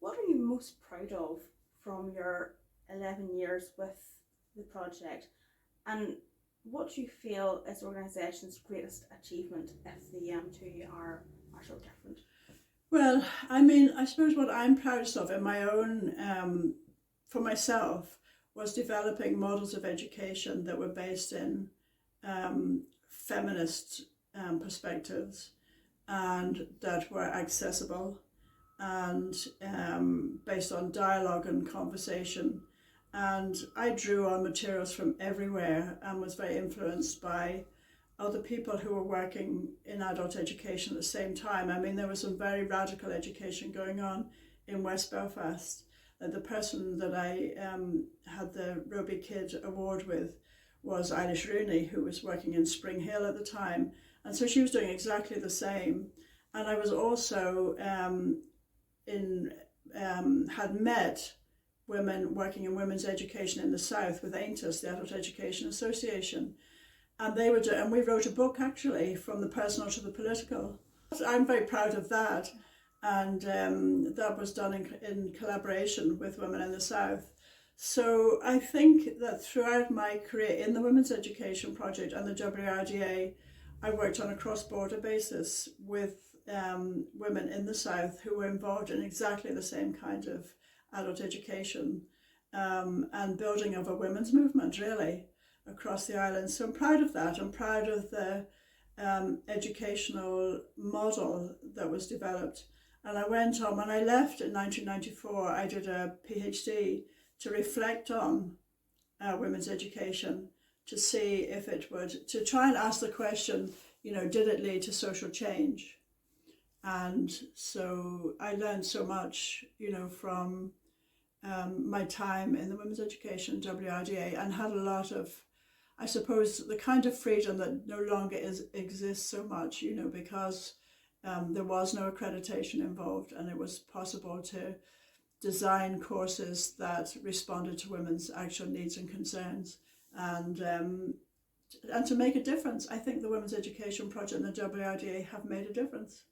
what are you most proud of from your 11 years with the project, and what do you feel is the organisation's greatest achievement if the two are so different? Well, I mean, I suppose what I'm proudest of in my own, for myself, was developing models of education that were based in feminist perspectives, and that were accessible and based on dialogue and conversation. And I drew on materials from everywhere and was very influenced by other people who were working in adult education at the same time. I mean, there was some very radical education going on in West Belfast. The person that I had the Roby Kid Award with was Eilish Rooney, who was working in Spring Hill at the time. And so she was doing exactly the same. And I was also had met women working in women's education in the South with AINTAS, the Adult Education Association. And they were and we wrote a book actually, From the Personal to the Political. I'm very proud of that. And that was done in collaboration with women in the South. So I think that throughout my career in the Women's Education Project and the WRDA, I worked on a cross-border basis with women in the South who were involved in exactly the same kind of adult education and building of a women's movement, really, across the island. So I'm proud of that. I'm proud of the educational model that was developed. And I went on, when I left in 1994, I did a PhD to reflect on women's education, to see if it would, to try and ask the question, did it lead to social change? And so I learned so much, from my time in the Women's Education WRDA, and had a lot of, I suppose, the kind of freedom that no longer exists so much, because there was no accreditation involved, and it was possible to design courses that responded to women's actual needs and concerns, and to make a difference. I think the Women's Education Project and the WRDA have made a difference.